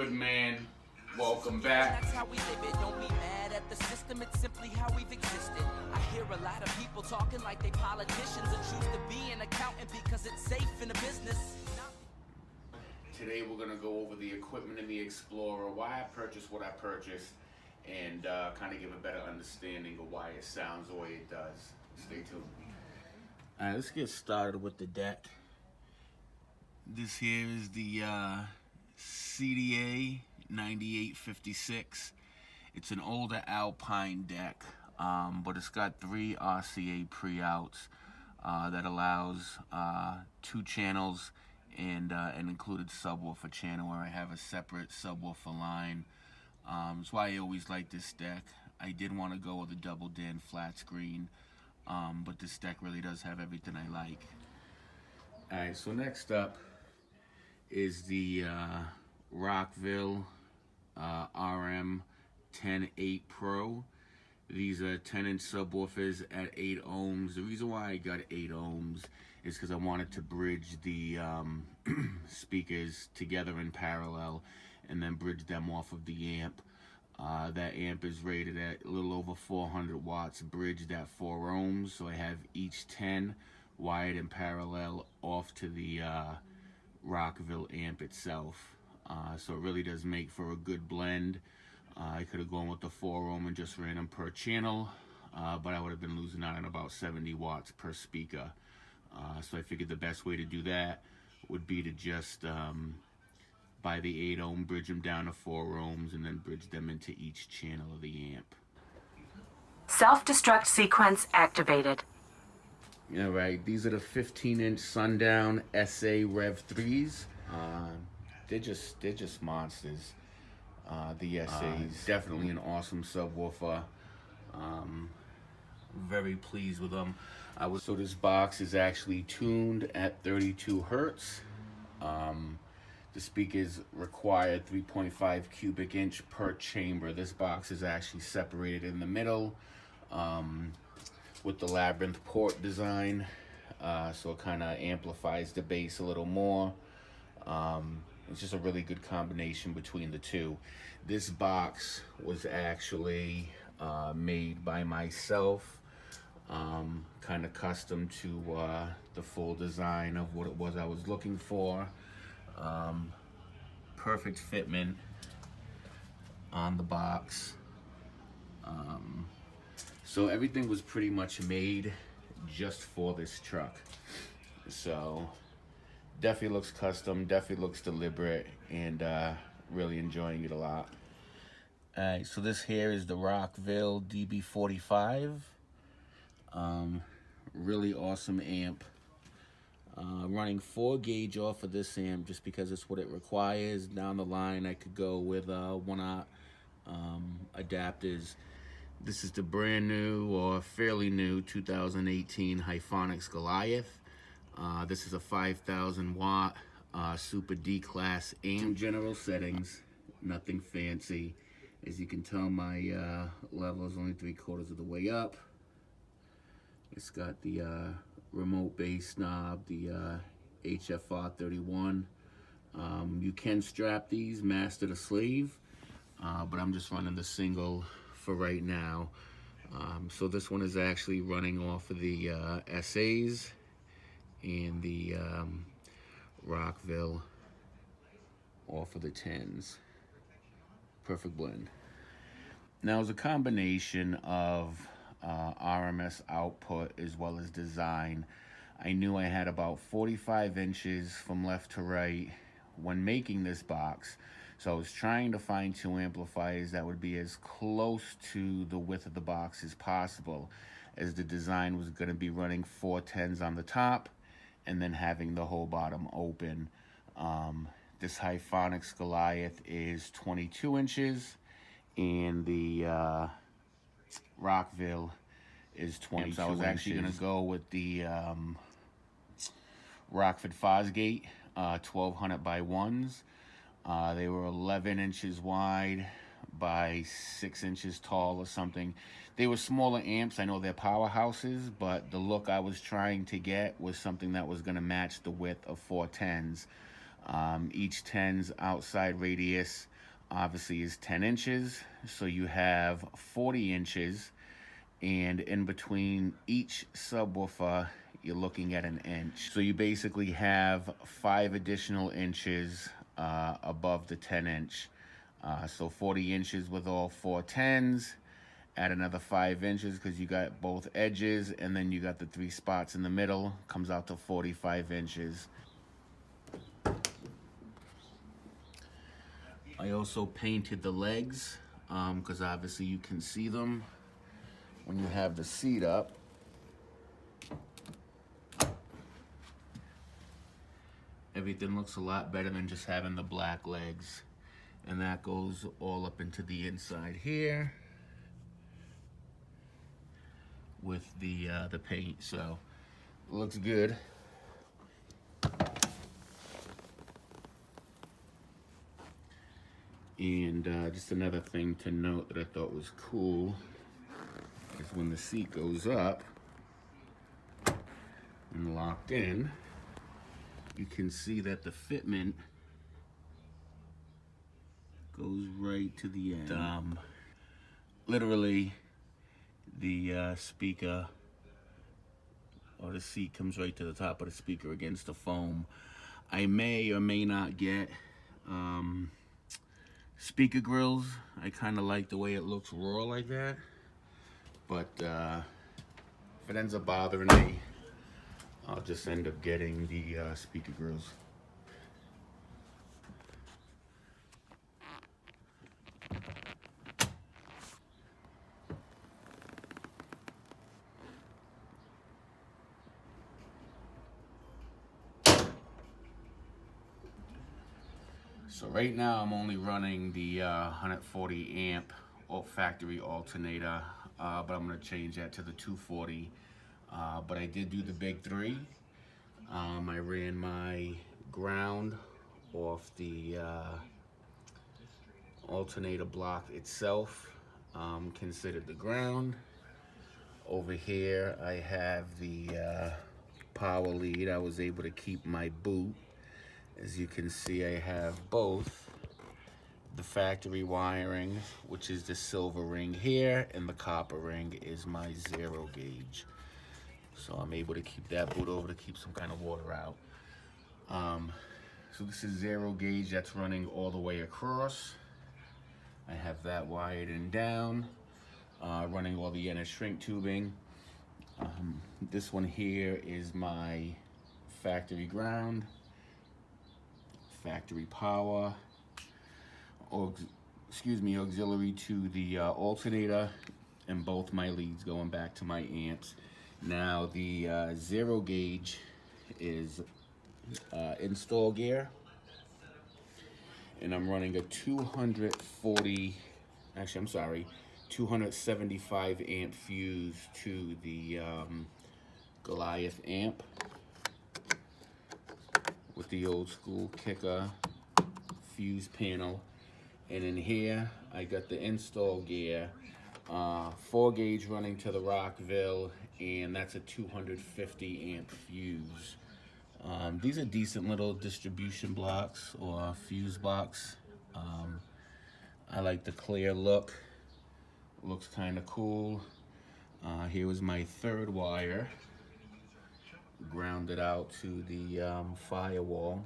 good, man? Welcome back. That's how we live it. Don't be mad at the system. It's simply how we've existed. I hear a lot of people talking like they politicians and choose to be an accountant because it's safe in the business. Today we're gonna go over the equipment in the Explorer, why I purchased what I purchased, and kind of give a better understanding of why it sounds the way it does. Stay tuned. All right, let's get started with the deck. This here is the CDA 9856. It's an older Alpine deck, but it's got 3 RCA pre-outs that allows 2 channels and an included subwoofer channel where I have a separate subwoofer line. That's why I always like this deck. I did want to go with a double DIN flat screen, but this deck really does have everything I like. Alright, so next up is the Rockville RM 10-8 Pro. These are 10-inch subwoofers at 8 ohms. The reason why I got 8 ohms is because I wanted to bridge the speakers together in parallel and then bridge them off of the amp. That amp is rated at a little over 400 watts, bridged at 4 ohms, so I have each 10 wired in parallel off to the Rockville amp itself. So it really does make for a good blend. I could have gone with the 4 ohm and just ran them per channel, but I would have been losing out on about 70 watts per speaker. So I figured the best way to do that would be to just buy the 8 ohm, bridge them down to 4 ohms, and then bridge them into each channel of the amp. Self-destruct sequence activated. All right, these are the 15-inch Sundown SA Rev 3s. They're just monsters. The SAs, definitely an awesome subwoofer. Very pleased with them. So this box is actually tuned at 32 hertz. The speakers require 3.5 cubic inch per chamber. This box is actually separated in the middle with the labyrinth port design, so it kind of amplifies the bass a little more. It's just a really good combination between the two. This box was actually made by myself, kind of custom to the full design of what it was I was looking for. Perfect fitment on the box. So everything was pretty much made just for this truck. So definitely looks custom, definitely looks deliberate, and really enjoying it a lot. Alright, so this here is the Rockville DB45. Really awesome amp. Running 4 gauge off of this amp just because it's what it requires. Down the line I could go with 1-aught adapters. This is the brand new or fairly new 2018 Hyphonics Goliath. This is a 5,000 watt Super D-Class amp. General settings, nothing fancy. As you can tell, my level is only 3/4 of the way up. It's got the remote bass knob, the HFR 31. You can strap these master to slave, but I'm just running the single for right now. So this one is actually running off of the SAs and the Rockville off of the 10s. Perfect blend. Now, it's a combination of RMS output as well as design. I knew I had about 45 inches from left to right when making this box, so I was trying to find 2 amplifiers that would be as close to the width of the box as possible, as the design was going to be running 4 10s on the top and then having the whole bottom open. This Hyphonics Goliath is 22 inches, and the Rockville is 22 So I was actually going to go with the Rockford Fosgate 1200 by 1s. They were 11 inches wide by 6 inches tall or something. They were smaller amps. I know they're powerhouses, but the look I was trying to get was something that was going to match the width of 410s. Each 10's outside radius obviously is 10 inches, so you have 40 inches, and in between each subwoofer you're looking at an inch. So you basically have 5 additional inches above the 10 inch. So 40 inches with all 4 10s, add another 5 inches because you got both edges, and then you got the 3 spots in the middle, comes out to 45 inches. I also painted the legs because obviously you can see them when you have the seat up. Everything looks a lot better than just having the black legs. And that goes all up into the inside here with the paint, so it looks good. And just another thing to note that I thought was cool is when the seat goes up and locked in, you can see that the fitment goes right to the end. Literally, the speaker or the seat comes right to the top of the speaker against the foam. I may or may not get speaker grills. I kind of like the way it looks raw like that, but if it ends up bothering me, I'll just end up getting the speaker grills. So right now I'm only running the 140 amp factory alternator, but I'm gonna change that to the 240. But I did do the big 3. I ran my ground off the alternator block itself, considered the ground. Over here I have the power lead. I was able to keep my boot. As you can see, I have both the factory wiring, which is the silver ring here, and the copper ring is my 0 gauge. So I'm able to keep that boot over to keep some kind of water out. So this is 0 gauge, that's running all the way across. I have that wired in down, running all the inner shrink tubing. This one here is my factory ground, factory power, auxiliary to the alternator, and both my leads going back to my amps. Now the 0 gauge is install gear, and I'm running a 275 amp fuse to the Goliath amp with the old school kicker fuse panel. And in here I got the install gear, 4 gauge running to the Rockville, and that's a 250 amp fuse. These are decent little distribution blocks or fuse box. I like the clear look, looks kind of cool. Here was my 3rd wire, grounded out to the firewall.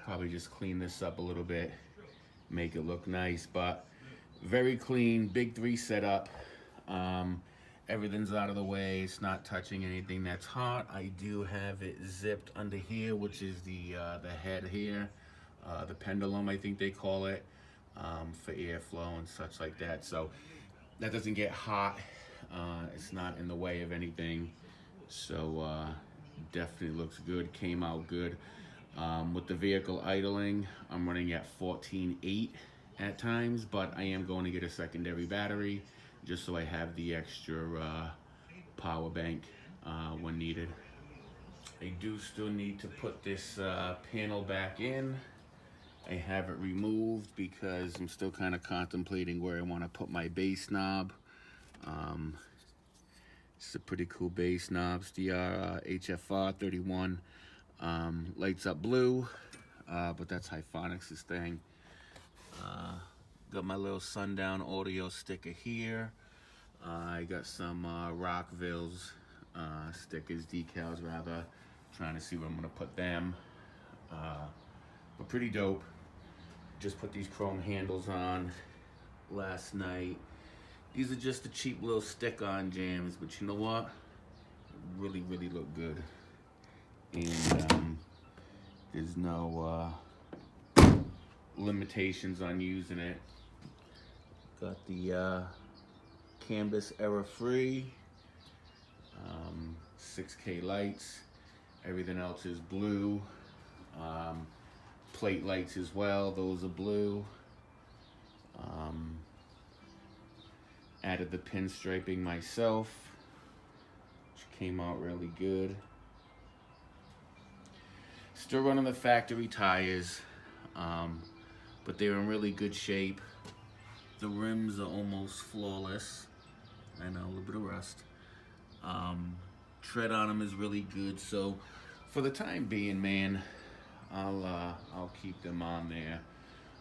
Probably just clean this up a little bit, make it look nice, but very clean, big 3 setup. Everything's out of the way, it's not touching anything that's hot. I do have it zipped under here, which is the head here, the pendulum I think they call it, for airflow and such like that. So that doesn't get hot, it's not in the way of anything. So definitely looks good, came out good. With the vehicle idling, I'm running at 14.8 at times, but I am going to get a secondary battery just so I have the extra power bank when needed. I do still need to put this panel back in. I have it removed because I'm still kind of contemplating where I want to put my bass knob. It's a pretty cool bass knob, it's the HFR 31 Lights up blue, but that's Hyphonics' thing. Got my little Sundown audio sticker here. I got some Rockville's stickers, decals rather. Trying to see where I'm gonna put them. But pretty dope. Just put these chrome handles on last night. These are just the cheap little stick-on jams, but you know what? Really, really look good. And there's no limitations on using it. Got the canvas error-free, 6K lights. Everything else is blue. Plate lights as well, those are blue. Added the pinstriping myself, which came out really good. Still running the factory tires, but they're in really good shape. The rims are almost flawless. I know, a little bit of rust. Tread on them is really good, so for the time being, man, I'll keep them on there.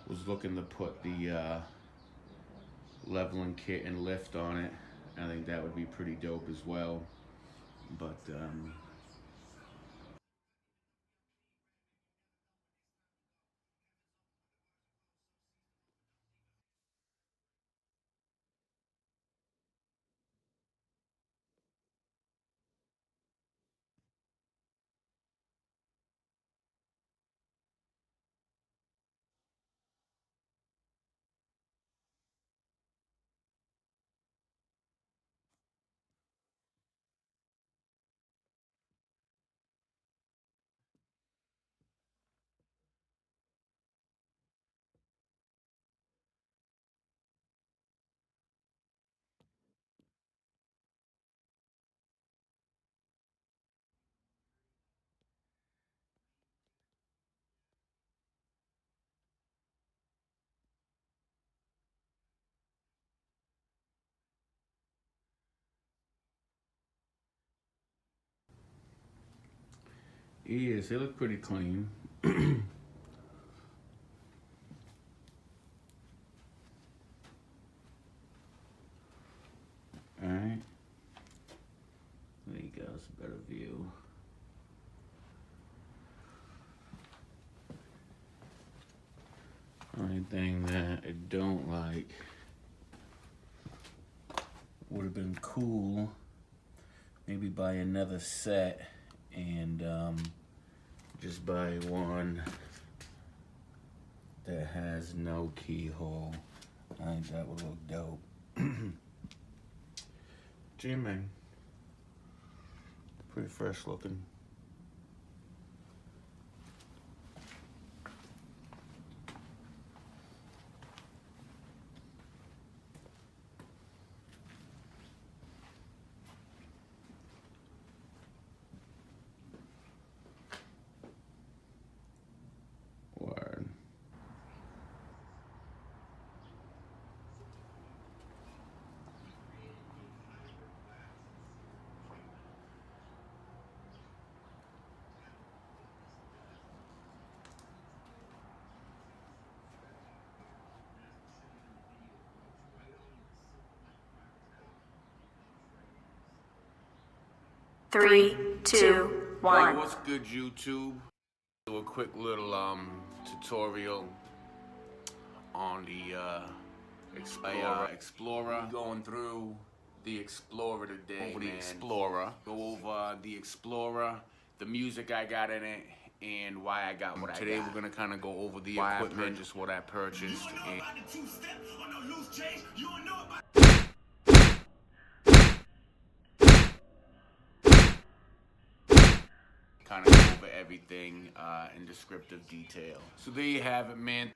Was looking to put the leveling kit and lift on it. I think that would be pretty dope as well. But yes, they look pretty clean. Alright. There you go, it's a better view. Only thing that I don't like, would have been cool, maybe buy another set and just buy one that has no keyhole. I think that would look dope. Jimmy, pretty fresh looking. Word. Three, two, Hey, one. what's good, YouTube? Do a quick little tutorial on the Explorer. Going through the Explorer today. Over the Explorer. Go over the Explorer, the music I got in it, and why I got what I got. Today we're gonna kind of go over the equipment, just what I purchased. Kind of go over everything in descriptive detail. So there you have it, man.